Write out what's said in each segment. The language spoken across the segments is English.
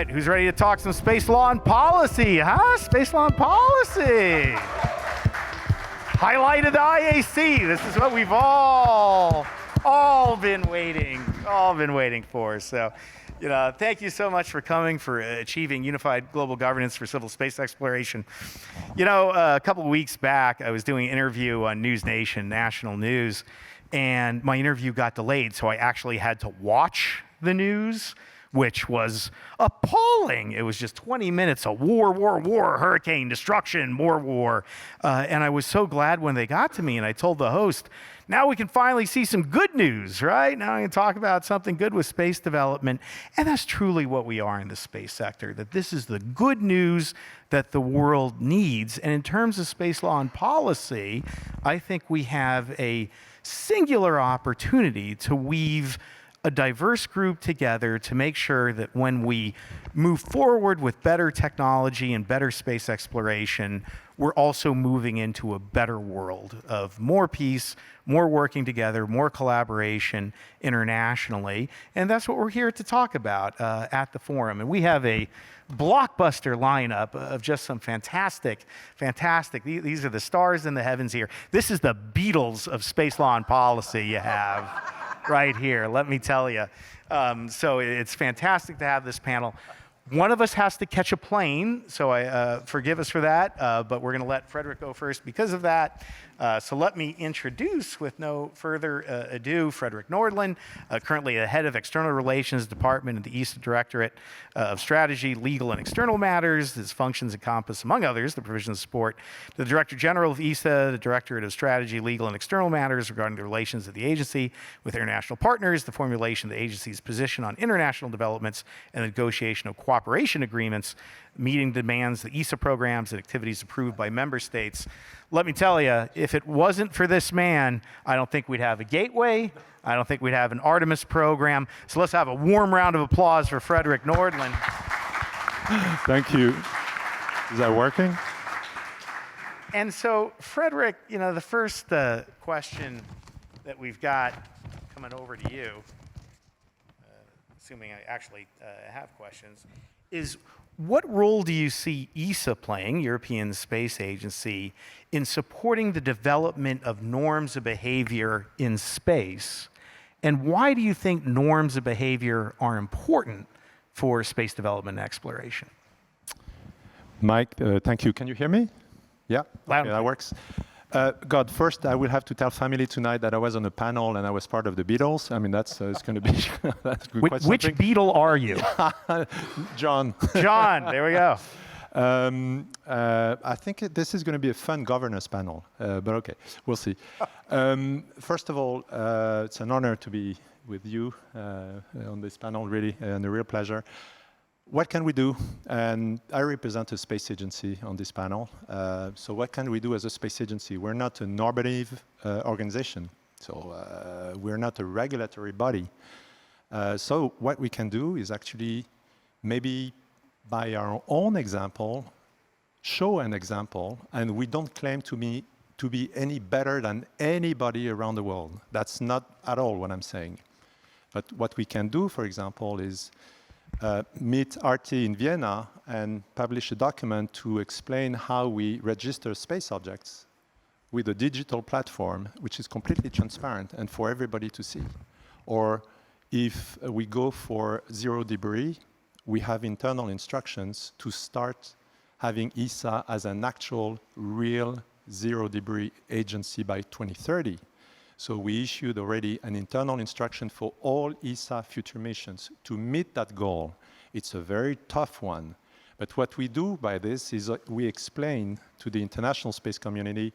right, who's ready to talk some space law and policy, huh? Space law and policy. Highlight of the IAC. This is what we've all been waiting for. So, thank you so much for coming, for achieving unified global governance for civil space exploration. A couple of weeks back, I was doing an interview on News Nation, national news, and my interview got delayed, so I actually had to watch the news, which was appalling. It was just 20 minutes of war, hurricane, destruction, more war. And I was so glad when they got to me, and I told the host, now we can finally see some good news, right? Now I can talk about something good with space development. And that's truly what we are in the space sector, that this is the good news that the world needs. And in terms of space law and policy, I think we have a singular opportunity to weave a diverse group together to make sure that when we move forward with better technology and better space exploration, we're also moving into a better world of more peace, more working together, more collaboration internationally. And that's what we're here to talk about at the forum. And we have a blockbuster lineup of just some fantastic, these are the stars in the heavens here. This is the Beatles of space law and policy you have right here, let me tell you. So it's fantastic to have this panel. One of us has to catch a plane, so forgive us for that, but we're going to let Frederick go first because of that. So let me introduce, with no further ado, Frederick Nordland, currently the head of External Relations Department at the ESA Directorate of Strategy, Legal, and External Matters. His functions encompass, among others, the provision of support to the Director General of ESA, the Directorate of Strategy, Legal, and External Matters regarding the relations of the agency with international partners, the formulation of the agency's position on international developments, and the negotiation of cooperation agreements, meeting demands, the ESA programs and activities approved by member states. Let me tell you, if it wasn't for this man, I don't think we'd have a gateway. I don't think we'd have an Artemis program. So let's have a warm round of applause for Frederick Nordland. Thank you. Is that working? And so, Frederick, the first question that we've got coming over to you, assuming I actually have questions, is what role do you see ESA playing, European Space Agency, in supporting the development of norms of behavior in space? And why do you think norms of behavior are important for space development and exploration? Mike, thank you. Can you hear me? Yeah, Loud. Okay, that works. God, first I will have to tell family tonight that I was on a panel and I was part of the Beatles. I mean, that's it's going to be that's quite something. Which Beatle are you? John. John, there we go. I think this is going to be a fun governance panel, but okay, we'll see. First of all, it's an honor to be with you on this panel, really, and a real pleasure. What can we do? And I represent a space agency on this panel. So what can we do as a space agency? We're not a normative organization. So we're not a regulatory body. So what we can do is actually maybe by our own example, show an example, and we don't claim to be any better than anybody around the world. That's not at all what I'm saying. But what we can do, for example, is meet RT in Vienna and publish a document to explain how we register space objects with a digital platform which is completely transparent and for everybody to see. Or if we go for zero debris, we have internal instructions to start having ESA as an actual, real zero debris agency by 2030. So we issued already an internal instruction for all ESA future missions to meet that goal. It's a very tough one. But what we do by this is we explain to the international space community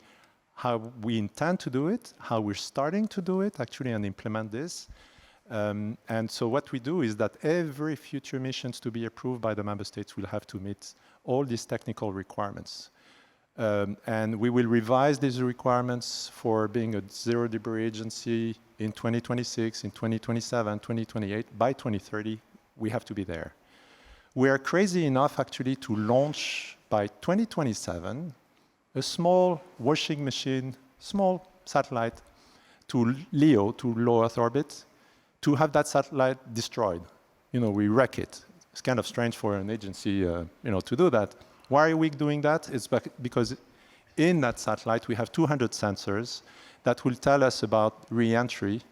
how we intend to do it, how we're starting to do it, actually, and implement this. And so what we do is that every future missions to be approved by the member states will have to meet all these technical requirements. And we will revise these requirements for being a zero debris agency in 2026, in 2027, 2028. By 2030, we have to be there. We are crazy enough actually to launch by 2027 a small washing machine, small satellite to LEO, to low Earth orbit, to have that satellite destroyed. We wreck it. It's kind of strange for an agency to do that. Why are we doing that? It's because in that satellite, we have 200 sensors that will tell us about re-entry,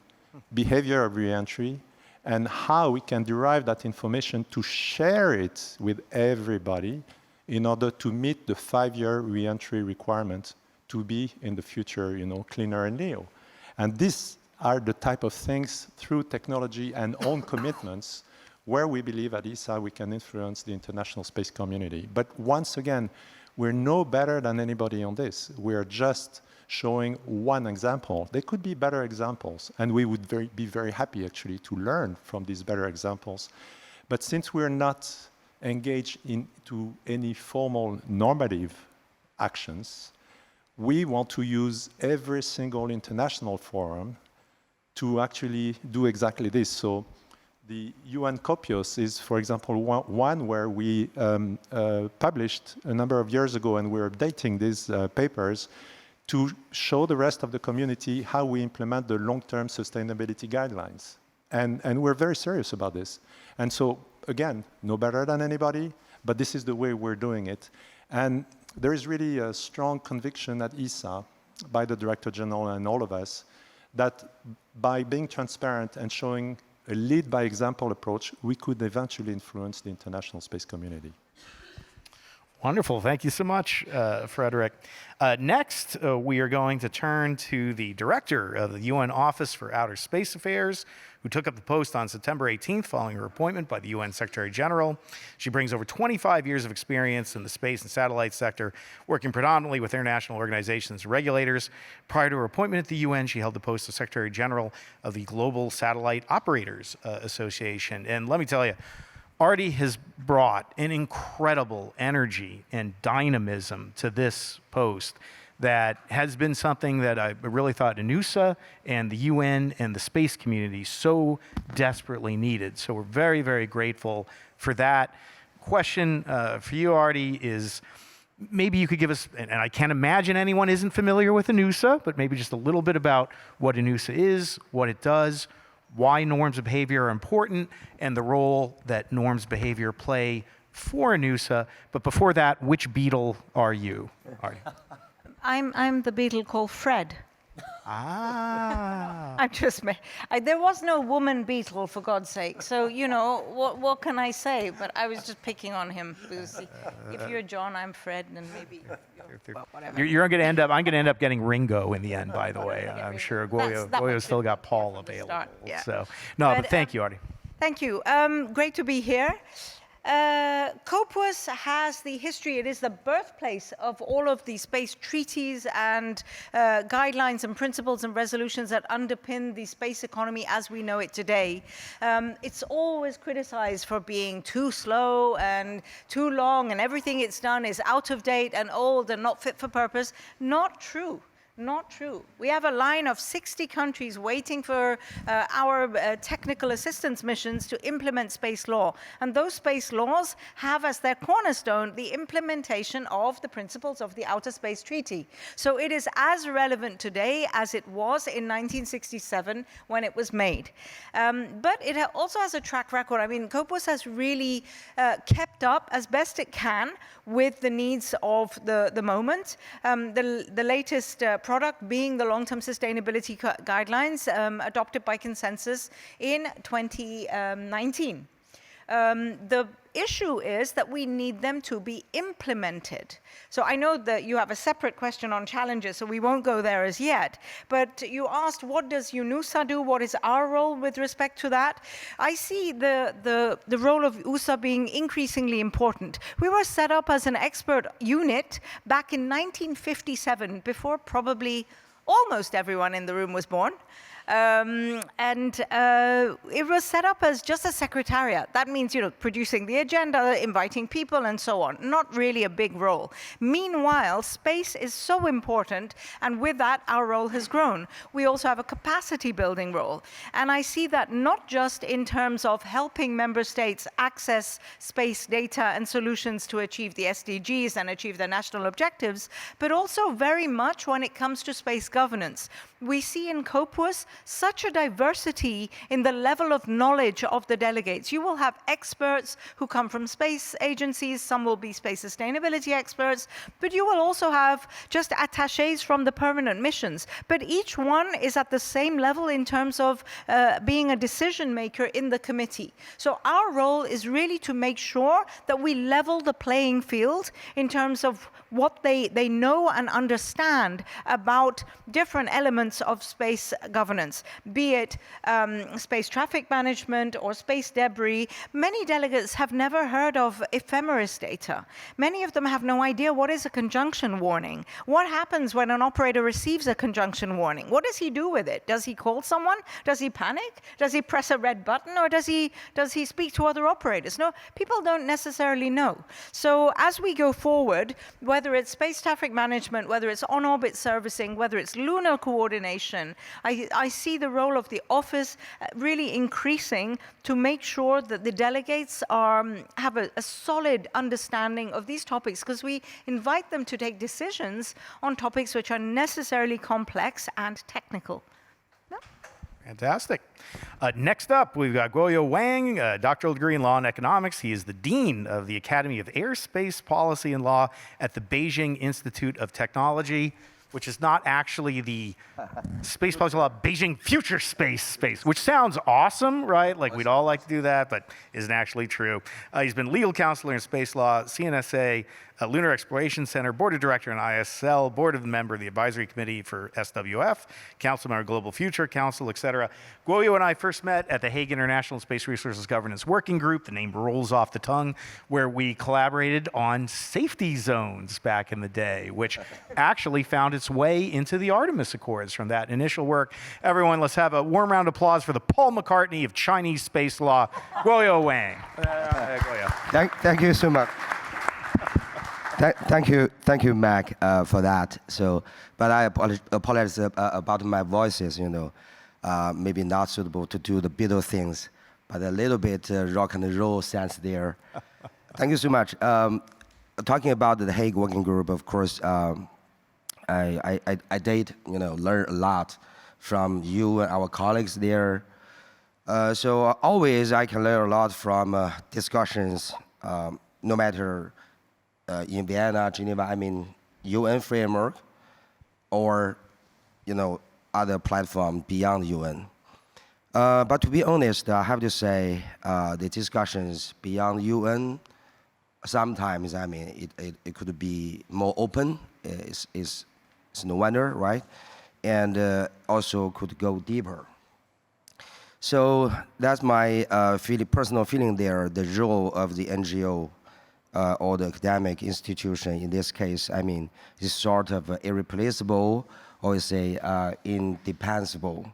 behavior of re-entry, and how we can derive that information to share it with everybody in order to meet the 5-year re-entry requirement to be in the future, cleaner and LEO. And these are the type of things through technology and own commitments where we believe at ESA we can influence the international space community. But once again, we're no better than anybody on this. We're just showing one example. There could be better examples, and we would be very happy actually to learn from these better examples. But since we're not engaged into any formal normative actions, we want to use every single international forum to actually do exactly this. So the UN COPIOS is, for example, one where we published a number of years ago, and we're updating these papers to show the rest of the community how we implement the long-term sustainability guidelines. And we're very serious about this. And so, again, no better than anybody, but this is the way we're doing it. And there is really a strong conviction at ESA by the Director General and all of us that by being transparent and showing a lead-by-example approach, we could eventually influence the international space community. Wonderful. Thank you so much, Frederick. Next, we are going to turn to the director of the UN Office for Outer Space Affairs, who took up the post on September 18th following her appointment by the UN Secretary General. She brings over 25 years of experience in the space and satellite sector, working predominantly with international organizations and regulators. Prior to her appointment at the UN, she held the post of Secretary General of the Global Satellite Operators Association. And let me tell you, Artie has brought an incredible energy and dynamism to this post that has been something that I really thought INUSA and the UN and the space community so desperately needed. So we're very, very grateful for that. Question for you, Artie, is maybe you could give us, and I can't imagine anyone isn't familiar with INUSA, but maybe just a little bit about what INUSA is, what it does, why norms of behavior are important, and the role that norms behavior play for INUSA. But before that, which beetle are you, Artie? I'm the beetle called Fred. Ah. I'm just, there was no woman beetle, for God's sake. So, what can I say? But I was just picking on him. Because if you're John, I'm Fred, and maybe, well, whatever. I'm going to end up getting Ringo in the end, by the way. I'm sure Goyo's still got Paul available. Yeah. So, but thank you, Artie. Thank you. Great to be here. COPUOS has the history. It is the birthplace of all of the space treaties and guidelines and principles and resolutions that underpin the space economy as we know it today. It's always criticized for being too slow and too long, and everything it's done is out of date and old and not fit for purpose. Not true. Not true. We have a line of 60 countries waiting for our technical assistance missions to implement space law. And those space laws have as their cornerstone the implementation of the principles of the Outer Space Treaty. So it is as relevant today as it was in 1967 when it was made. But it also has a track record. I mean, COPUOS has really kept up as best it can with the needs of the moment. The latest product being the long-term sustainability guidelines adopted by consensus in 2019. The issue is that we need them to be implemented. So I know that you have a separate question on challenges, so we won't go there as yet. But you asked, what does UNUSA do? What is our role with respect to that? I see the role of USA being increasingly important. We were set up as an expert unit back in 1957, before probably almost everyone in the room was born. It was set up as just a secretariat. That means, producing the agenda, inviting people, and so on. Not really a big role. Meanwhile, space is so important, and with that, our role has grown. We also have a capacity-building role. And I see that not just in terms of helping member states access space data and solutions to achieve the SDGs and achieve their national objectives, but also very much when it comes to space governance. We see in COPUOS such a diversity in the level of knowledge of the delegates. You will have experts who come from space agencies, some will be space sustainability experts, but you will also have just attachés from the permanent missions. But each one is at the same level in terms of being a decision maker in the committee. So our role is really to make sure that we level the playing field in terms of what they know and understand about different elements of space governance, be it space traffic management or space debris. Many delegates have never heard of ephemeris data. Many of them have no idea what is a conjunction warning. What happens when an operator receives a conjunction warning? What does he do with it? Does he call someone? Does he panic? Does he press a red button, or does he speak to other operators? No, people don't necessarily know. So as we go forward, whether it's space traffic management, whether it's on-orbit servicing, whether it's lunar coordination, I see the role of the office really increasing to make sure that the delegates have a solid understanding of these topics, because we invite them to take decisions on topics which are necessarily complex and technical. No? Fantastic. Next up, we've got Guoyo Wang, a doctoral degree in law and economics. He is the dean of the Academy of Airspace Policy and Law at the Beijing Institute of Technology, which is not actually the space policy law, Beijing Future Space, which sounds awesome, right? Like we'd all like to do that, but isn't actually true. He's been legal counselor in space law, CNSA, Lunar Exploration Center, board of director in ISL, board of member of the advisory committee for SWF, council member of Global Future Council, et cetera. Guoyo and I first met at the Hague International Space Resources Governance Working Group, the name rolls off the tongue, where we collaborated on safety zones back in the day, which actually found its way into the Artemis Accords from that initial work. Everyone, let's have a warm round of applause for the Paul McCartney of Chinese space law, Guoyo Wang. Guoyo. Thank you so much. Thank you, Mac, for that. So, but I apologize about my voices. Maybe not suitable to do the Beatles things, but a little bit rock and roll sense there. Thank you so much. Talking about the Hague Working Group, of course, I did learn a lot from you and our colleagues there. So always I can learn a lot from discussions, no matter in Vienna, Geneva, I mean UN framework, or other platform beyond UN. But to be honest, I have to say the discussions beyond UN sometimes, I mean, it could be more open. It's no wonder, right? And also could go deeper. So that's my personal feeling there. The role of the NGO or the academic institution in this case, I mean, is sort of irreplaceable, or say indispensable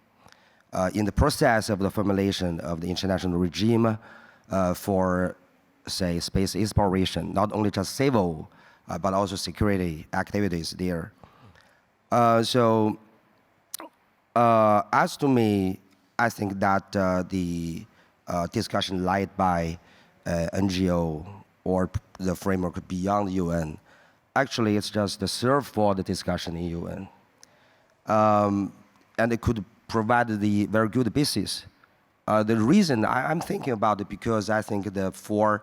in the process of the formulation of the international regime for, say, space exploration, not only just civil, but also security activities there. So as to me, I think that the discussion led by NGO or the framework beyond UN, actually it's just serve for the discussion in UN. And it could provide the very good basis. The reason I'm thinking about it, because I think the four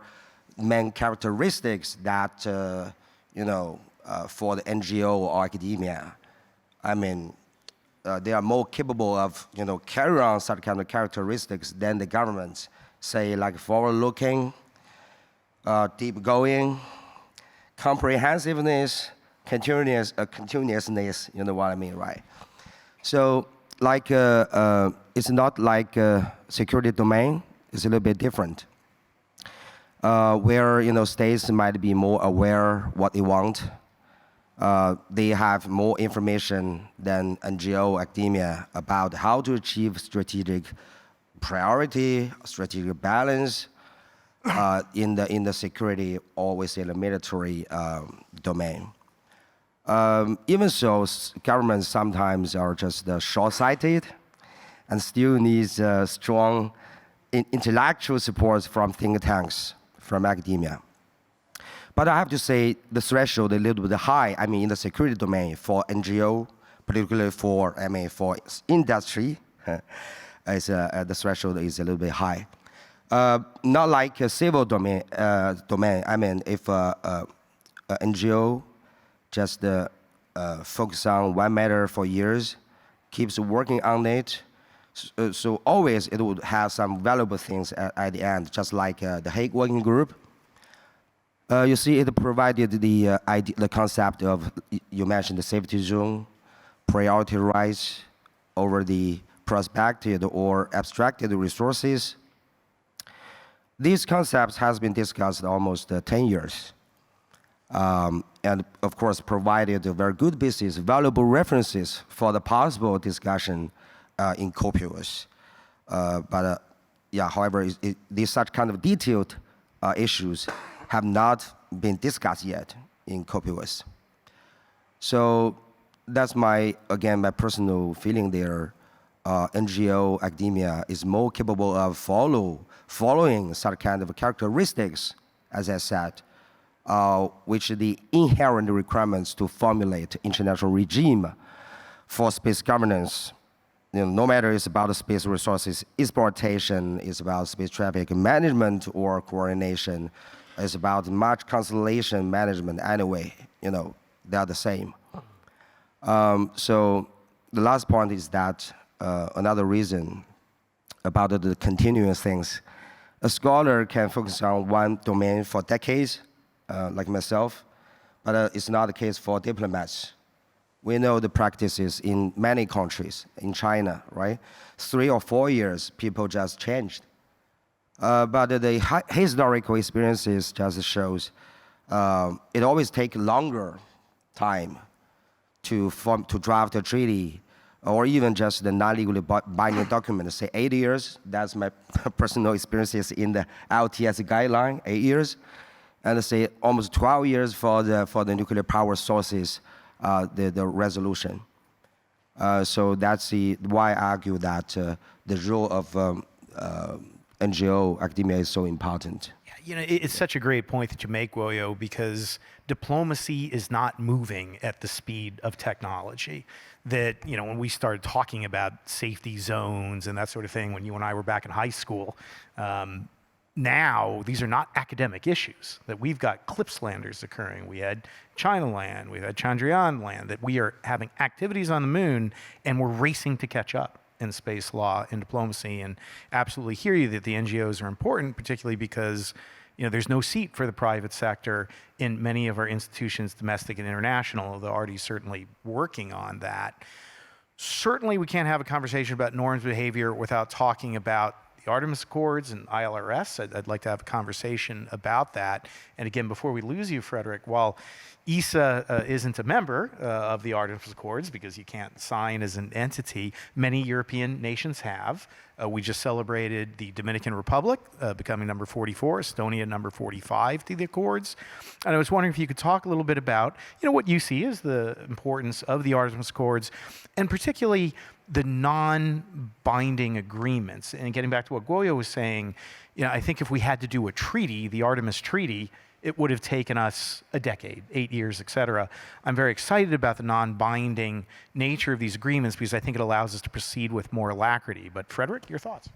main characteristics that, for the NGO or academia, I mean, they are more capable of, carry on such kind of characteristics than the governments, say like forward-looking, deep going, comprehensiveness, continuousness, you know what I mean, right? So like, it's not like security domain, it's a little bit different. Where, states might be more aware what they want. They have more information than NGO academia about how to achieve strategic priority, strategic balance, in the security, or we say the military domain. Even so, governments sometimes are just short-sighted and still needs strong intellectual support from think tanks, from academia. But I have to say the threshold a little bit high, I mean, in the security domain for NGO, particularly for, for industry, The threshold is a little bit high. Not like a civil domain. I mean, if a NGO just focus on one matter for years, keeps working on it, so always it would have some valuable things at the end, just like the Hague Working Group. You see, it provided the concept of, you mentioned the safety zone, priority rights over the prospected or abstracted resources. These concepts has been discussed almost 10 years. And of course, provided a very good basis, valuable references for the possible discussion in COPUOS. However, these such kind of detailed issues have not been discussed yet in COPUOS. So that's my personal feeling there. NGO academia is more capable of following such kind of characteristics, as I said, which are the inherent requirements to formulate international regime for space governance. No matter it's about space resources exploitation, it's about space traffic management or coordination, it's about much constellation management anyway, they are the same. So the last point is that another reason about the continuous things, a scholar can focus on one domain for decades, like myself, but it's not the case for diplomats. We know the practices in many countries, in China, right? 3 or 4 years, people just changed. But the historical experiences just shows it always takes longer time to draft a treaty, or even just the non-legally binding document. Say 8 years. That's my personal experiences in the LTS guideline, 8 years, and say almost 12 years for the nuclear power sources, the resolution. So that's why I argue that the role of NGO academia is so important. It's such a great point that you make, Guoyo, because diplomacy is not moving at the speed of technology. That, when we started talking about safety zones and that sort of thing, when you and I were back in high school, now these are not academic issues, that we've got CLPS landers occurring. We had China land, we've had Chandrayaan land, that we are having activities on the moon and we're racing to catch up in space law and diplomacy. And absolutely hear you that the NGOs are important, particularly because there's no seat for the private sector in many of our institutions, domestic and international, although Artie's certainly working on that. Certainly we can't have a conversation about norms behavior without talking about the Artemis Accords and ILRS. I'd like to have a conversation about that. And again, before we lose you, Frederick, while ESA isn't a member of the Artemis Accords, because you can't sign as an entity, many European nations have. We just celebrated the Dominican Republic becoming number 44, Estonia number 45 to the Accords. And I was wondering if you could talk a little bit about what you see as the importance of the Artemis Accords, and particularly the non-binding agreements. And getting back to what Guoyo was saying, I think if we had to do a treaty, the Artemis Treaty, it would have taken us a decade, 8 years, et cetera. I'm very excited about the non-binding nature of these agreements because I think it allows us to proceed with more alacrity. But Frederick, your thoughts?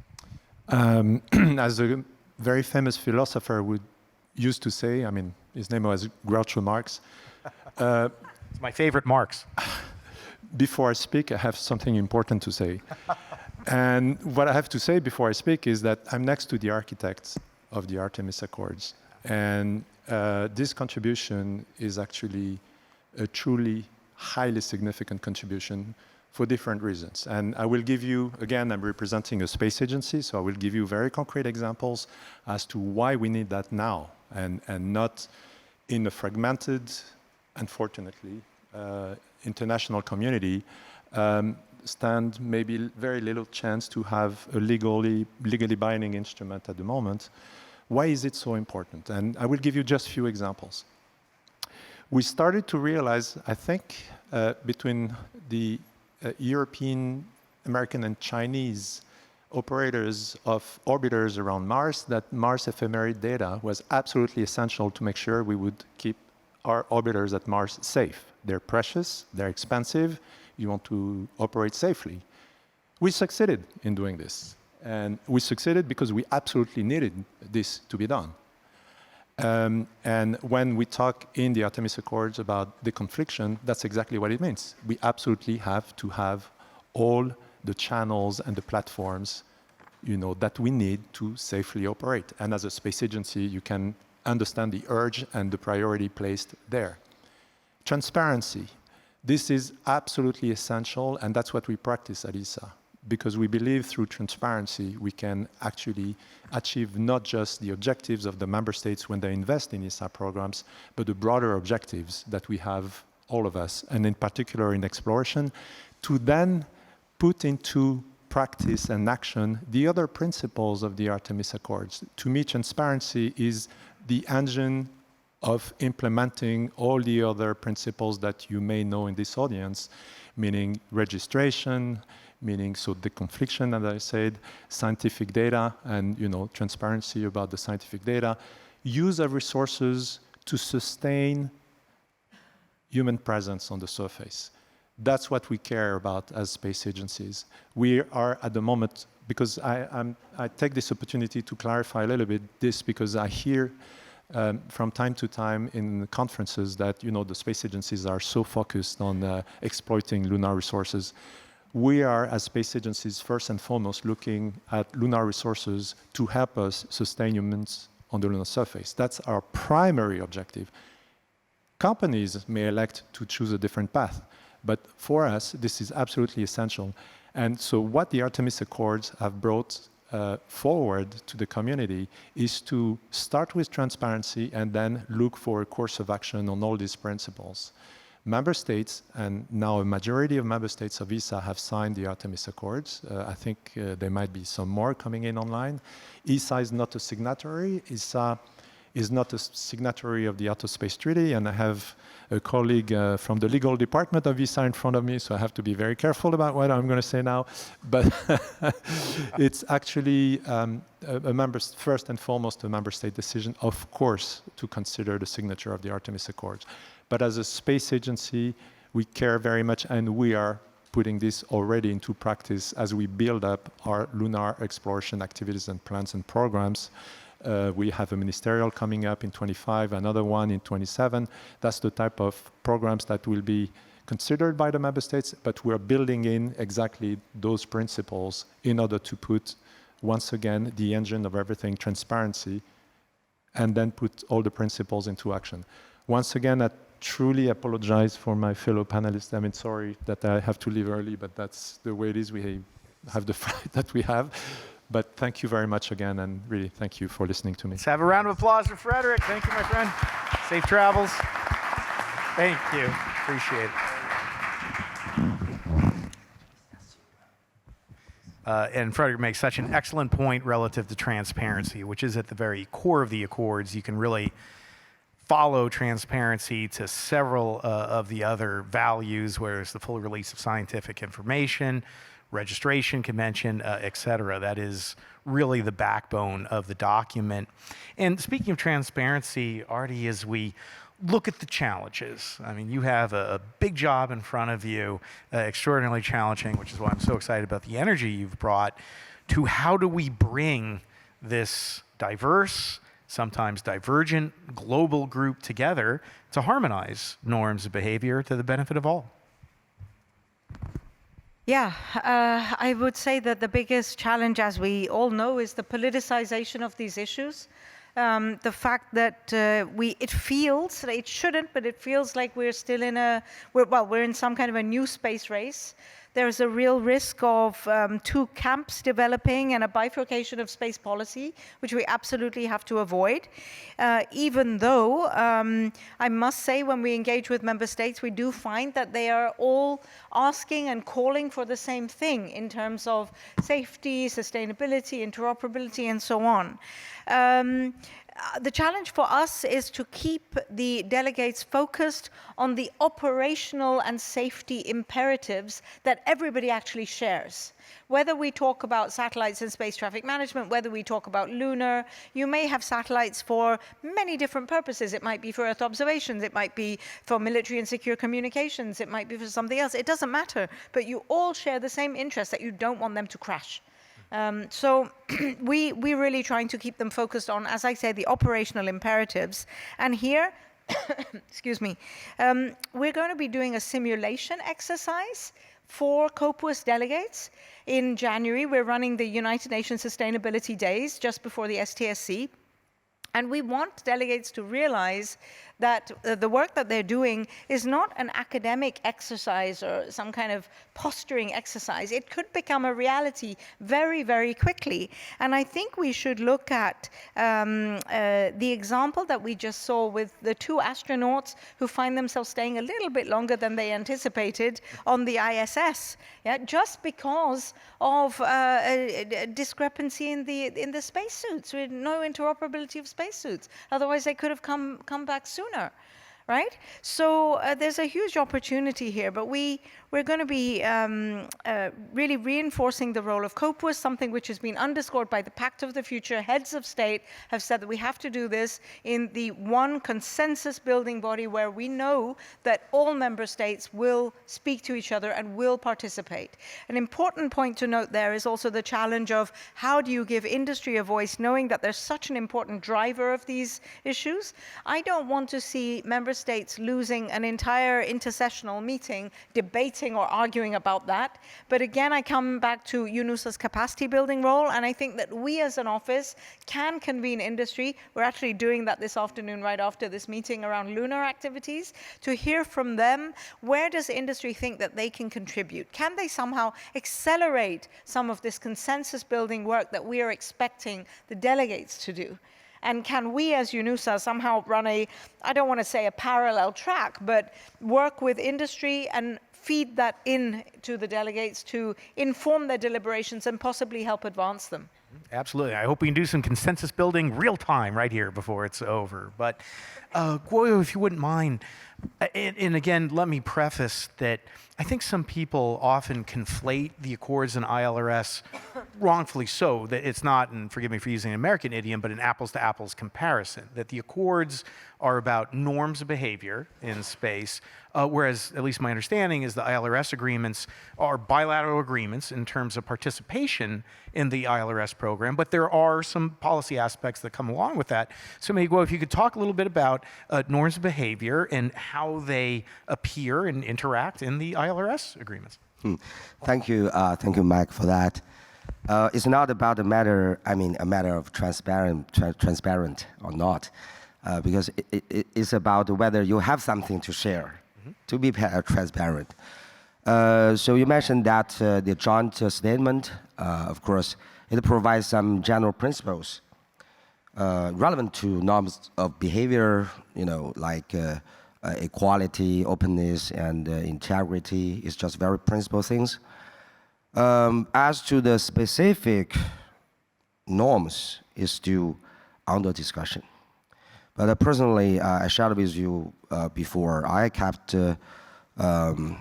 As a very famous philosopher used to say, his name was Groucho Marx. It's my favorite Marx. Before I speak, I have something important to say. And what I have to say before I speak is that I'm next to the architects of the Artemis Accords. And this contribution is actually a truly highly significant contribution for different reasons. And I will give you, again, I'm representing a space agency, so I will give you very concrete examples as to why we need that now and not in a fragmented, unfortunately, international community, stand maybe very little chance to have a legally binding instrument at the moment. Why is it so important? And I will give you just a few examples. We started to realize, I think, between the European, American, and Chinese operators of orbiters around Mars, that Mars ephemerid data was absolutely essential to make sure we would keep our orbiters at Mars safe. They're precious, they're expensive, you want to operate safely. We succeeded in doing this. And we succeeded because we absolutely needed this to be done. And when we talk in the Artemis Accords about deconfliction, that's exactly what it means. We absolutely have to have all the channels and the platforms, that we need to safely operate. And as a space agency, you can understand the urge and the priority placed there. Transparency. This is absolutely essential, and that's what we practice at ESA, because we believe through transparency we can actually achieve not just the objectives of the member states when they invest in ESA programs, but the broader objectives that we have, all of us, and in particular in exploration, to then put into practice and action the other principles of the Artemis Accords. To me, transparency is the engine of implementing all the other principles that you may know in this audience, meaning registration, meaning deconfliction, as I said, scientific data, and transparency about the scientific data, use of resources to sustain human presence on the surface. That's what we care about as space agencies. We are at the moment, because I take this opportunity to clarify a little bit this, because I hear from time to time in conferences that the space agencies are so focused on exploiting lunar resources. We are, as space agencies, first and foremost looking at lunar resources to help us sustain humans on the lunar surface. That's our primary objective. Companies may elect to choose a different path, but for us, this is absolutely essential. And so what the Artemis Accords have brought forward to the community is to start with transparency and then look for a course of action on all these principles. Member states, and now a majority of member states of ESA have signed the Artemis Accords. I think there might be some more coming in online. ESA is not a signatory. ESA is not a signatory of the Outer Space Treaty, and I have a colleague from the legal department of ESA in front of me, so I have to be very careful about what I'm going to say now. But it's actually first and foremost a member state decision, of course, to consider the signature of the Artemis Accords. But as a space agency, we care very much, and we are putting this already into practice as we build up our lunar exploration activities and plans and programs. We have a ministerial coming up in 25, another one in 27. That's the type of programs that will be considered by the member states, but we're building in exactly those principles in order to put, once again, the engine of everything, transparency, and then put all the principles into action. Once again, I truly apologize for my fellow panelists. I mean, sorry that I have to leave early, but that's the way it is. We have the fight that we have. But thank you very much again, and really thank you for listening to me. Let's have a round of applause for Frederick. Thank you, my friend. Safe travels. Thank you. Appreciate it. And Frederick makes such an excellent point relative to transparency, which is at the very core of the Accords. You can really follow transparency to several of the other values, whereas the full release of scientific information, registration convention, et cetera. That is really the backbone of the document. And speaking of transparency, Artie, as we look at the challenges, I mean, you have a big job in front of you, extraordinarily challenging, which is why I'm so excited about the energy you've brought to how do we bring this diverse, sometimes divergent global group together to harmonize norms of behavior to the benefit of all. Yeah, I would say that the biggest challenge, as we all know, is the politicization of these issues. The fact that it feels, it shouldn't, but it feels like we're still we're in some kind of a new space race. There's a real risk of two camps developing and a bifurcation of space policy, which we absolutely have to avoid. Even though, I must say, when we engage with member states, we do find that they are all asking and calling for the same thing in terms of safety, sustainability, interoperability, and so on. the challenge for us is to keep the delegates focused on the operational and safety imperatives that everybody actually shares. Whether we talk about satellites and space traffic management, whether we talk about lunar, you may have satellites for many different purposes. It might be for Earth observations, it might be for military and secure communications, it might be for something else. It doesn't matter, but you all share the same interest that you don't want them to crash. So we're really trying to keep them focused on, as I say, the operational imperatives. And here, excuse me, we're going to be doing a simulation exercise for COPUOS delegates. In January, we're running the United Nations Sustainability Days just before the STSC. And we want delegates to realize that the work that they're doing is not an academic exercise or some kind of posturing exercise. It could become a reality very, very quickly. And I think we should look at the example that we just saw with the 2 astronauts who find themselves staying a little bit longer than they anticipated on the ISS, yeah, just because of a discrepancy in the spacesuits, with no interoperability of spacesuits. Otherwise, they could have come back sooner. Right? So there's a huge opportunity here, but we're going to be really reinforcing the role of COPUOS, something which has been underscored by the Pact of the Future. Heads of state have said that we have to do this in the one consensus building body where we know that all member states will speak to each other and will participate. An important point to note there is also the challenge of how do you give industry a voice, knowing that there's such an important driver of these issues. I don't want to see member states losing an entire intersessional meeting debating or arguing about that. But again, I come back to UNUSA's capacity building role, and I think that we as an office can convene industry. We're actually doing that this afternoon right after this meeting around lunar activities, to hear from them, where does industry think that they can contribute? Can they somehow accelerate some of this consensus building work that we are expecting the delegates to do? And can we as UNUSA somehow run I don't want to say a parallel track, but work with industry and feed that in to the delegates to inform their deliberations and possibly help advance them? Absolutely. I hope we can do some consensus building real time right here before it's over. But Guoyo, if you wouldn't mind, and again, let me preface that I think some people often conflate the Accords and ILRS, wrongfully so, that it's not, and forgive me for using an American idiom, but an apples to apples comparison, that the Accords are about norms of behavior in space, whereas, at least my understanding is the ILRS agreements are bilateral agreements in terms of participation in the ILRS program, but there are some policy aspects that come along with that. So maybe, Guo, if you could talk a little bit about norms of behavior and how they appear and interact in the ILRS agreements. Thank you, Mike, for that. It's not about a matter of transparent or not, because it's about whether you have something to share, to be transparent. So you mentioned that the joint statement, of course, it provides some general principles relevant to norms of behavior, like equality, openness, and integrity. It's just very principal things. As to the specific norms, is still under discussion. But personally, I shared with you before, I kept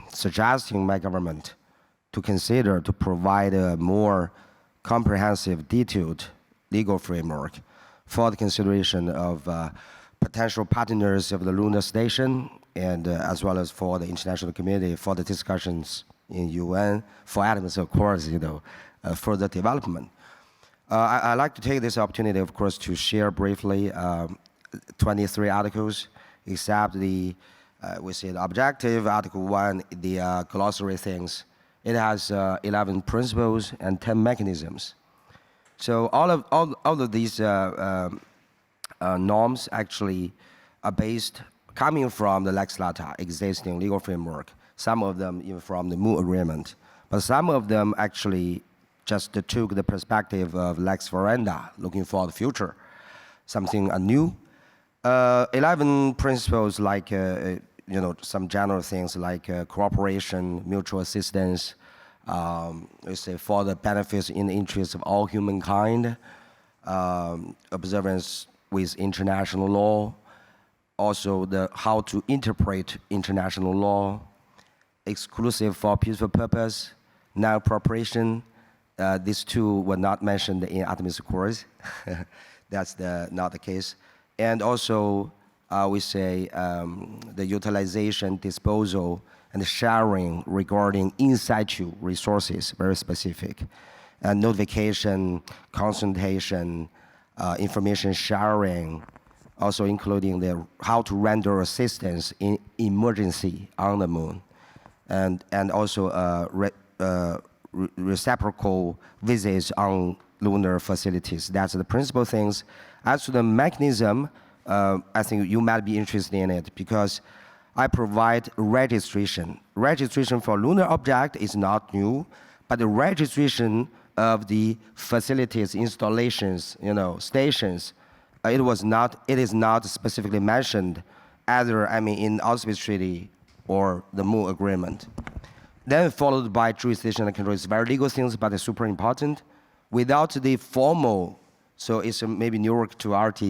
suggesting my government to consider to provide a more comprehensive, detailed legal framework for the consideration of potential partners of the lunar station, and as well as for the international community for the discussions in UN for Artemis Accords, further development. I'd like to take this opportunity, of course, to share briefly 23 articles, except the we see the objective, Article 1, the glossary things. It has 11 principles and 10 mechanisms. So all of these norms actually are coming from the Lex Lata, existing legal framework. Some of them even from the Moon Agreement. But some of them actually just took the perspective of Lex Ferenda, looking for the future, something new. 11 principles like, some general things like cooperation, mutual assistance, we say for the benefits in the interests of all humankind, observance with international law, also how to interpret international law, exclusive for peaceful purpose, non-proliferation. These two were not mentioned in Artemis Accords. That's not the case. And also, we say the utilization, disposal, and sharing regarding in-situ resources, very specific. And notification, consultation, information sharing, also including how to render assistance in emergency on the moon. And also reciprocal visits on lunar facilities. That's the principal things. As to the mechanism, I think you might be interested in it because I provide registration. Registration for lunar object is not new, but the registration of the facilities, installations, stations, it is not specifically mentioned either, in Auschwitz Treaty or the Moon Agreement. Then followed by jurisdiction and control. It's very legal things, but it's super important. Without the formal, so it's maybe New York to RT,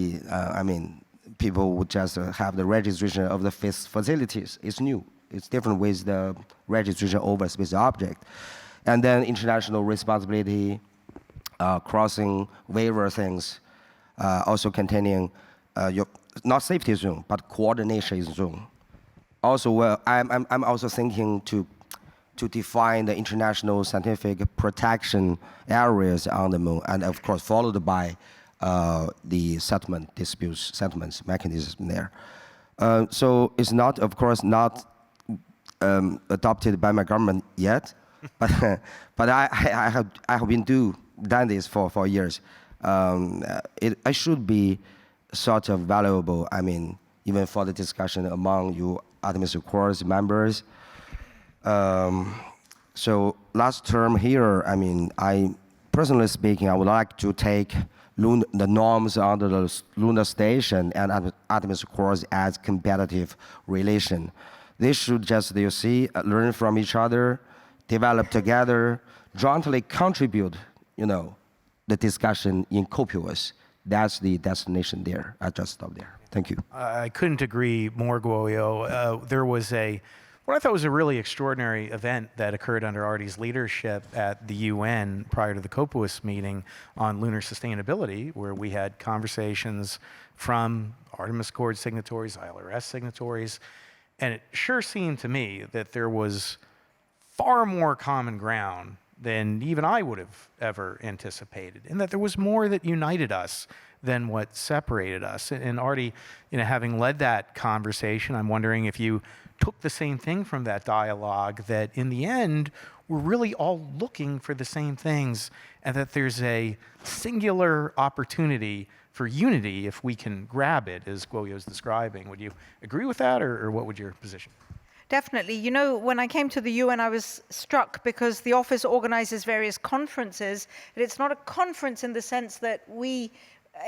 people would just have the registration of the facilities. It's new. It's different with the registration over space object. And then international responsibility, crossing waiver things, also containing not safety zone, but coordination zone. Also, I'm also thinking to define the international scientific protection areas on the moon, and of course followed by the settlements mechanism there. So it's not, of course, not adopted by my government yet, but I have been done this for years. It should be sort of valuable. Even for the discussion among you Artemis Accords members. So last term here, I personally speaking, I would like to take the norms under the lunar station and Artemis Accords as competitive relation. They should just, you see, learn from each other, develop together, jointly contribute, the discussion in copious. That's the destination there. I just stop there. Thank you. I couldn't agree more, Guoyo. There was what I thought was a really extraordinary event that occurred under Artie's leadership at the UN prior to the Copious meeting on lunar sustainability, where we had conversations from Artemis Accords signatories, ILRS signatories, and it sure seemed to me that there was far more common ground than even I would have ever anticipated, and that there was more that united us than what separated us. And Artie, having led that conversation, I'm wondering if you took the same thing from that dialogue, that in the end, we're really all looking for the same things, and that there's a singular opportunity for unity if we can grab it, as Guoyo's describing. Would you agree with that, or what would your position? Definitely. When I came to the UN, I was struck because the office organizes various conferences. But it's not a conference in the sense that we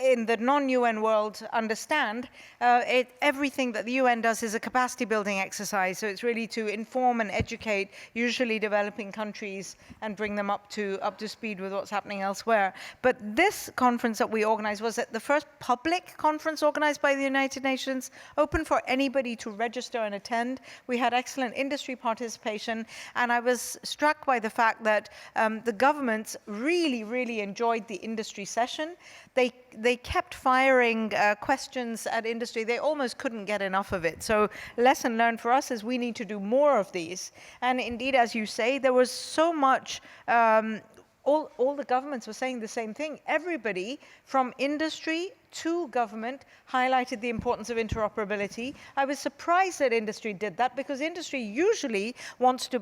in the non-UN world understand. Everything that the UN does is a capacity building exercise. So it's really to inform and educate usually developing countries and bring them up to speed with what's happening elsewhere. But this conference that we organized was the first public conference organized by the United Nations, open for anybody to register and attend. We had excellent industry participation, and I was struck by the fact that the governments really, really enjoyed the industry session. They kept firing questions at industry. They almost couldn't get enough of it. So lesson learned for us is we need to do more of these. And indeed, as you say, there was so much, all the governments were saying the same thing. Everybody from industry to government highlighted the importance of interoperability. I was surprised that industry did that, because industry usually wants to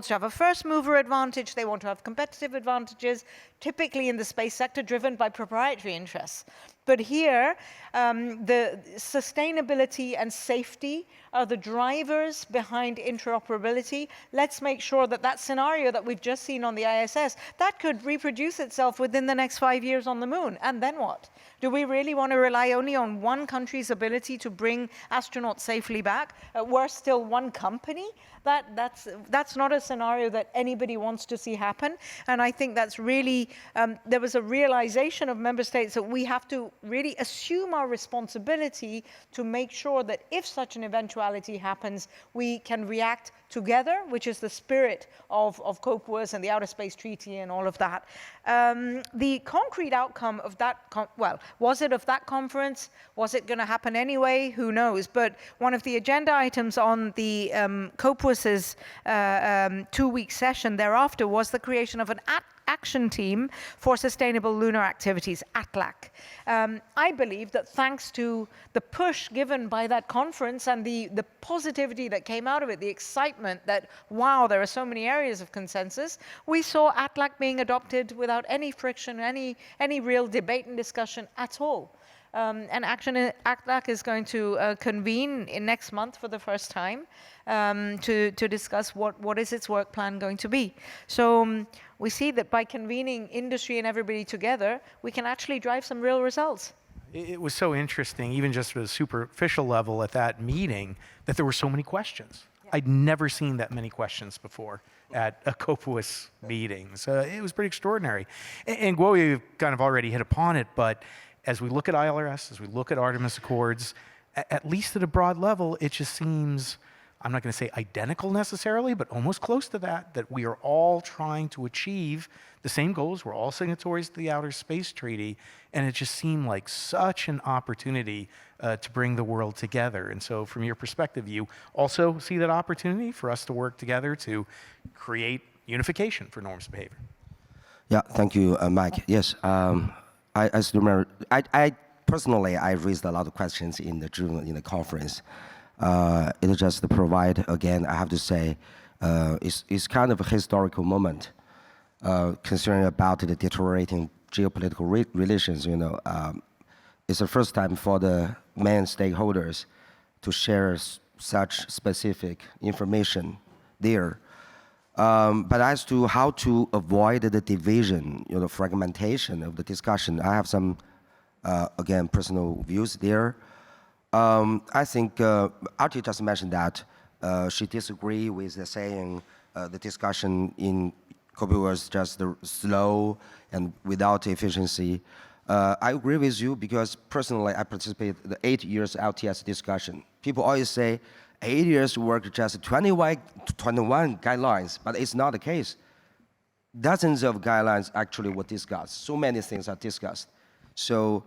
have a first mover advantage. They want to have competitive advantages, typically in the space sector, driven by proprietary interests. But here, the sustainability and safety are the drivers behind interoperability. Let's make sure that that scenario that we've just seen on the ISS, that could reproduce itself within the next 5 years on the moon. And then what? Do we really seriously want to rely only on one country's ability to bring astronauts safely back, we're still one company. That's not a scenario that anybody wants to see happen. And I think that's really, there was a realization of member states that we have to really assume our responsibility to make sure that if such an eventuality happens, we can react together, which is the spirit of COPUOS and the Outer Space Treaty and all of that. The concrete outcome of that, well, was it of that conference? Was it going to happen anyway? Who knows? But one of the agenda items on the COPUOS's 2-week session thereafter was the creation of an action team for sustainable lunar activities, ATLAC. I believe that thanks to the push given by that conference and the positivity that came out of it, the excitement that, wow, there are so many areas of consensus, we saw ATLAC being adopted without any friction, any real debate and discussion at all. And ATLAC is going to convene in next month for the first time to discuss what is its work plan going to be. So we see that by convening industry and everybody together, we can actually drive some real results. It was so interesting, even just at a superficial level at that meeting, that there were so many questions. Yeah. I'd never seen that many questions before at a COPUOS meeting. So it was pretty extraordinary. And Guo, you've kind of already hit upon it, but as we look at ILRS, as we look at Artemis Accords, at least at a broad level, it just seems, I'm not going to say identical necessarily, but almost close to that we are all trying to achieve the same goals. We're all signatories to the Outer Space Treaty, and it just seemed like such an opportunity to bring the world together. And so from your perspective, you also see that opportunity for us to work together to create unification for norms of behavior. Yeah, thank you, Mike. Yes. I still remember, I personally raised a lot of questions in the June in the conference. It just to provide, again, I have to say, it's kind of a historical moment, considering about the deteriorating geopolitical relations. It's the first time for the main stakeholders to share such specific information there. But as to how to avoid the division, fragmentation of the discussion, I have some, again, personal views there. I think Artie just mentioned that she disagreed with the saying the discussion in COP was just slow and without efficiency. I agree with you because personally I participated in the 8 years LTS discussion. People always say, 8 years work just 21 guidelines, but it's not the case. Dozens of guidelines actually were discussed. So many things are discussed. So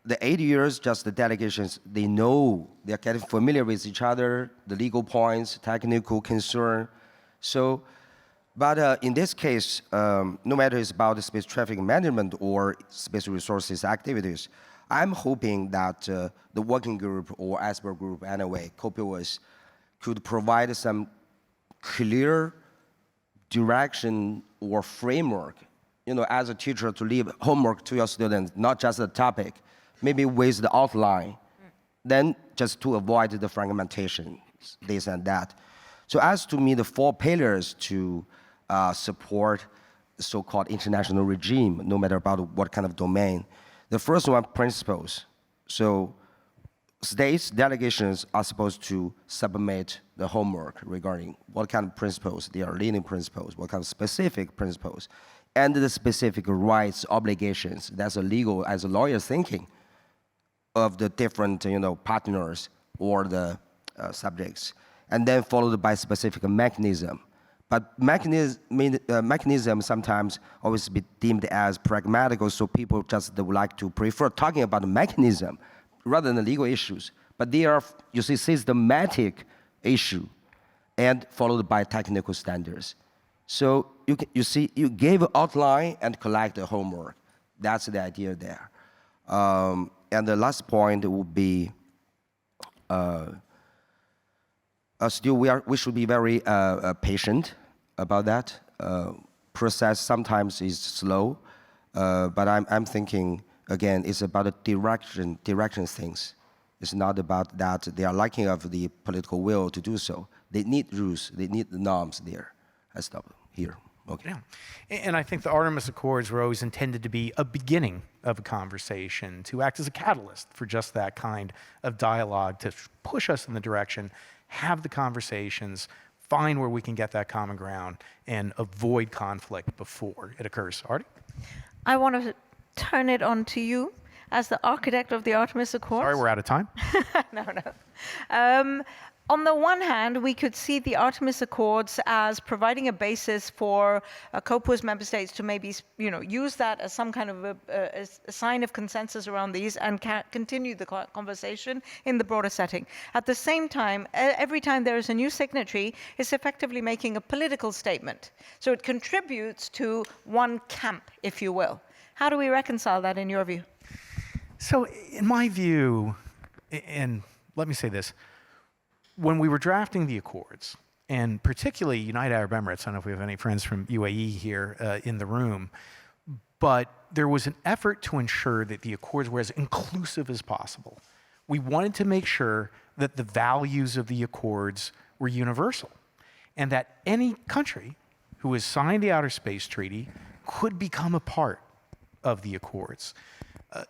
the 8 years, just the delegations, they know, they're getting familiar with each other, the legal points, technical concern. So, but in this case, no matter it's about the space traffic management or space resources activities, I'm hoping that the working group or expert group anyway, COPUOS, could provide some clear direction or framework, as a teacher to leave homework to your students, not just the topic, maybe with the outline, then just to avoid the fragmentation, this and that. So as to me, the 4 pillars to support the so-called international regime, no matter about what kind of domain. The first one, principles. So states, delegations are supposed to submit the homework regarding what kind of principles, they are leading principles, what kind of specific principles, and the specific rights, obligations. That's a legal, as a lawyer thinking of the different, partners or the subjects, and then followed by specific mechanism. But mechanism sometimes always be deemed as pragmatical, so people just would like to prefer talking about the mechanism rather than the legal issues. But they are, you see, systematic issue and followed by technical standards. So you see, you gave an outline and collect the homework. That's the idea there. And the last point would be, still we should be very patient about that. Process sometimes is slow, but I'm thinking, again, it's about the direction things. It's not about that they are lacking of the political will to do so. They need rules, they need the norms there. I stop here. Okay. Yeah. And I think the Artemis Accords were always intended to be a beginning of a conversation, to act as a catalyst for just that kind of dialogue, to push us in the direction, have the conversations, find where we can get that common ground, and avoid conflict before it occurs. Artie? I want to turn it on to you as the architect of the Artemis Accords. Sorry, we're out of time. No. On the one hand, we could see the Artemis Accords as providing a basis for COPUOS member states to maybe, use that as some kind of a sign of consensus around these and continue the conversation in the broader setting. At the same time, every time there is a new signatory, it's effectively making a political statement. So it contributes to one camp, if you will. How do we reconcile that in your view? So in my view, and let me say this, when we were drafting the Accords, and particularly United Arab Emirates, I don't know if we have any friends from UAE here in the room, but there was an effort to ensure that the Accords were as inclusive as possible. We wanted to make sure that the values of the Accords were universal, and that any country who has signed the Outer Space Treaty could become a part of the Accords.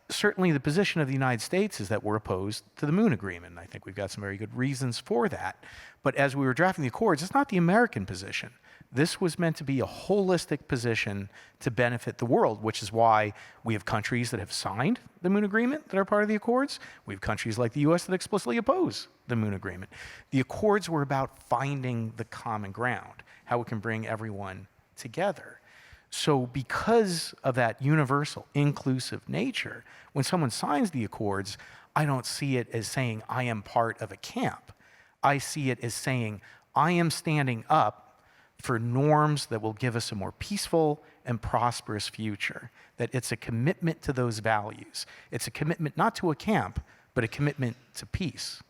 Certainly the position of the United States is that we're opposed to the Moon Agreement. I think we've got some very good reasons for that. But as we were drafting the Accords, it's not the American position. This was meant to be a holistic position to benefit the world, which is why we have countries that have signed the Moon Agreement that are part of the Accords. We have countries like the US that explicitly oppose the Moon Agreement. The Accords were about finding the common ground, how we can bring everyone together. So because of that universal, inclusive nature, when someone signs the Accords, I don't see it as saying, I am part of a camp. I see it as saying, I am standing up for norms that will give us a more peaceful and prosperous future, that it's a commitment to those values. It's a commitment not to a camp, but a commitment to peace.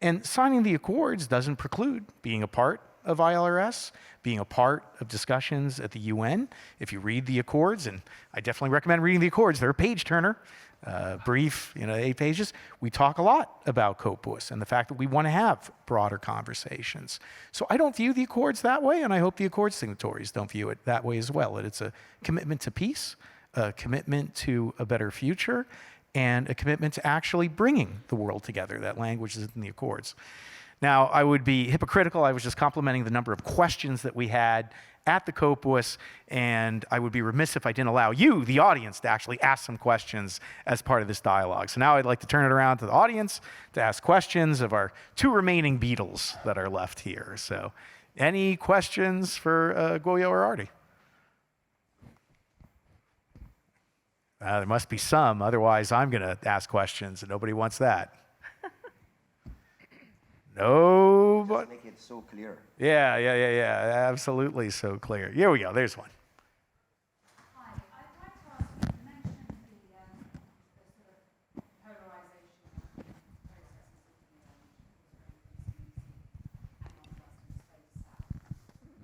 And signing the Accords doesn't preclude being a part of ILRS, being a part of discussions at the UN. If you read the Accords, and I definitely recommend reading the Accords, they're a page turner, brief, 8 pages. We talk a lot about COPUOS and the fact that we want to have broader conversations. So I don't view the Accords that way, and I hope the Accords signatories don't view it that way as well. That it's a commitment to peace, a commitment to a better future, and a commitment to actually bringing the world together. That language is in the Accords. Now, I would be hypocritical. I was just complimenting the number of questions that we had at the COPUOS, and I would be remiss if I didn't allow you, the audience, to actually ask some questions as part of this dialogue. So now I'd like to turn it around to the audience to ask questions of our 2 remaining Beatles that are left here. So any questions for Goyo or Artie? There must be some, otherwise I'm going to ask questions, and nobody wants that. No, but Make it so clear. yeah, absolutely so clear. Here we go, there's one. Hi, I'd like to ask, you mentioned the sort of polarization processes of the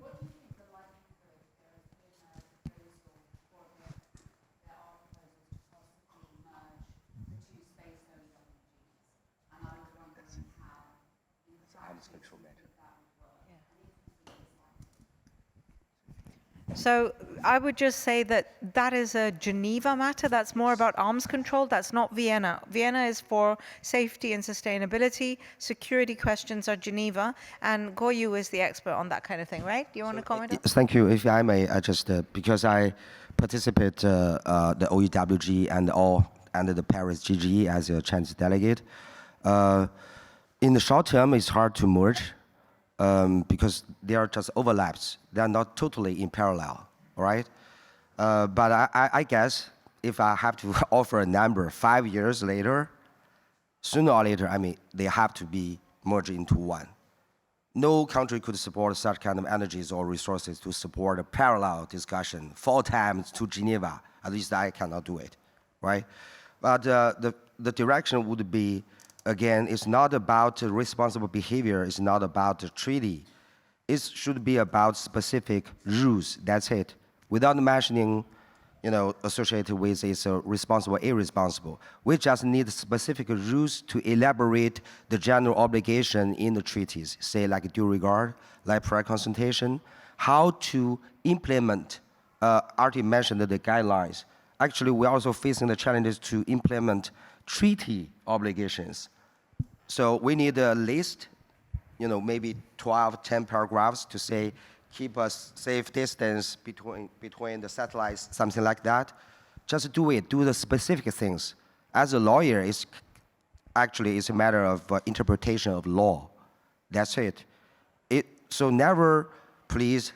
What do you think the likelihood there has been a proposal, or that there are proposals to possibly merge the 2 space ideologies? And I was wondering how So I would just say that that is a Geneva matter. That's more about arms control. That's not Vienna. Vienna is for safety and sustainability. Security questions are Geneva. And Goyu is the expert on that kind of thing, right? Do you want to comment on that? Thank you. If I may, I just because I participate the OEWG and the Paris GGE as a Chinese delegate. In the short term, it's hard to merge because they are just overlaps. They are not totally in parallel, right? But I guess if I have to offer a number 5 years later, sooner or later, they have to be merged into one. No country could support such kind of energies or resources to support a parallel discussion 4 times to Geneva. At least I cannot do it, right? But the direction would be, again, it's not about responsible behavior. It's not about the treaty. It should be about specific rules. That's it. Without mentioning, associated with its responsible, irresponsible. We just need specific rules to elaborate the general obligation in the treaties. Say like due regard, like prior consultation, how to implement. Artie mentioned the guidelines. Actually, we're also facing the challenges to implement treaty obligations. So we need a list, maybe 12, 10 paragraphs to say, keep a safe distance between the satellites, something like that. Just do it, do the specific things. As a lawyer, it's a matter of interpretation of law. That's it. So never, please,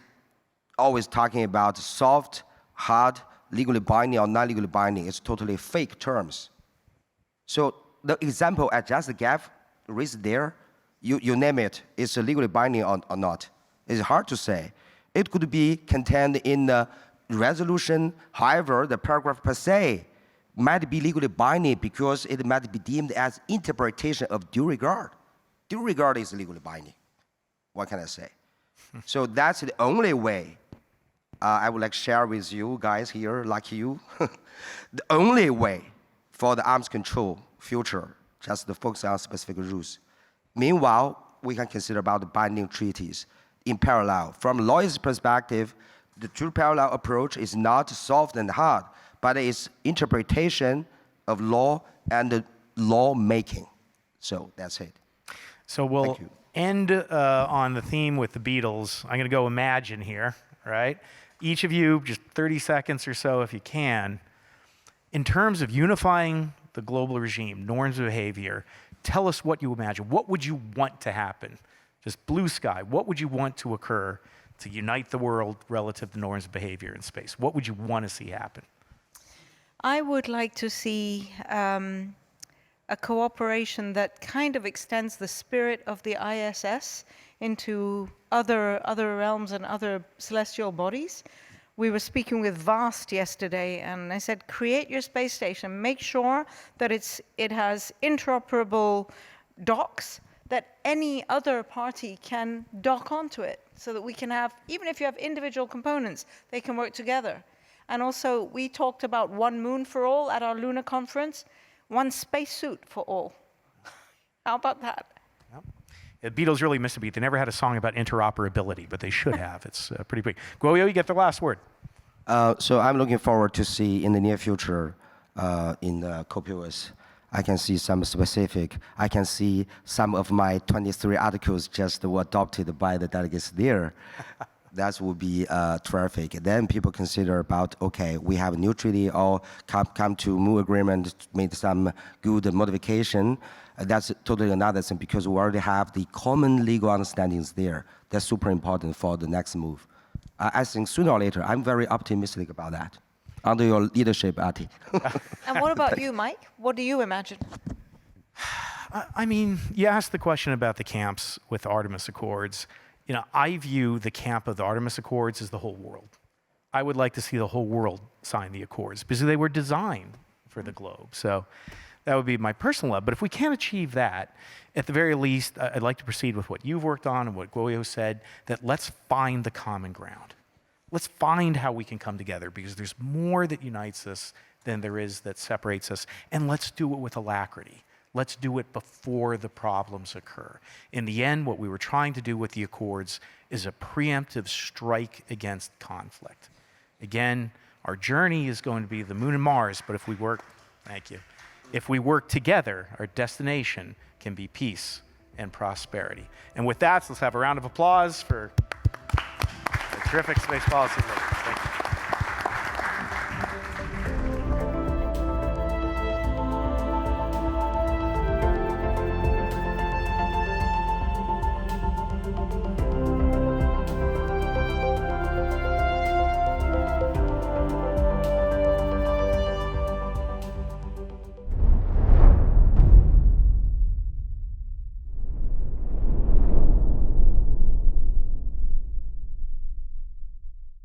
always talking about soft, hard, legally binding or non-legally binding. It's totally fake terms. So the example I just gave, raised there, you name it, it's legally binding or not. It's hard to say. It could be contained in the resolution. However, the paragraph per se might be legally binding because it might be deemed as interpretation of due regard. Due regard is legally binding. What can I say? So that's the only way I would like to share with you guys here, like you. The only way for the arms control future, just to focus on specific rules. Meanwhile, we can consider about the binding treaties in parallel. From a lawyer's perspective, the true parallel approach is not soft and hard, but it's interpretation of law and law making. So that's it. So we'll end on the theme with the Beatles. I'm going to go Imagine here, right? Each of you, just 30 seconds or so if you can. In terms of unifying the global regime, norms of behavior, tell us what you imagine. What would you want to happen? Just blue sky. What would you want to occur to unite the world relative to norms of behavior in space? What would you want to see happen? I would like to see a cooperation that kind of extends the spirit of the ISS into other realms and other celestial bodies. We were speaking with VAST yesterday, and I said, create your space station. Make sure that it has interoperable docks that any other party can dock onto it, so that we can have, even if you have individual components, they can work together. And also, we talked about one moon for all at our lunar conference, one spacesuit for all. How about that? Yep. The Beatles really missed a beat. They never had a song about interoperability, but they should have. It's pretty big. Guoyo, you get the last word. So I'm looking forward to see in the near future in Copious, I can see some specific, I can see some of my 23 articles just were adopted by the delegates there. That would be terrific. Then people consider about, okay, we have a new treaty or come to Moon Agreement, made some good modification. That's totally another thing because we already have the common legal understandings there. That's super important for the next move. I think sooner or later, I'm very optimistic about that. Under your leadership, Artie. And what about you, Mike? What do you imagine? I mean, you asked the question about the camps with the Artemis Accords. I view the camp of the Artemis Accords as the whole world. I would like to see the whole world sign the accords because they were designed for the globe. So that would be my personal love. But if we can't achieve that, at the very least, I'd like to proceed with what you've worked on and what Guoyo said, that let's find the common ground. Let's find how we can come together because there's more that unites us than there is that separates us. And let's do it with alacrity. Let's do it before the problems occur. In the end, what we were trying to do with the Accords is a preemptive strike against conflict. Again, our journey is going to be the moon and Mars, but if we work, thank you. If we work together, our destination can be peace and prosperity. And with that, let's have a round of applause for a terrific space policy work.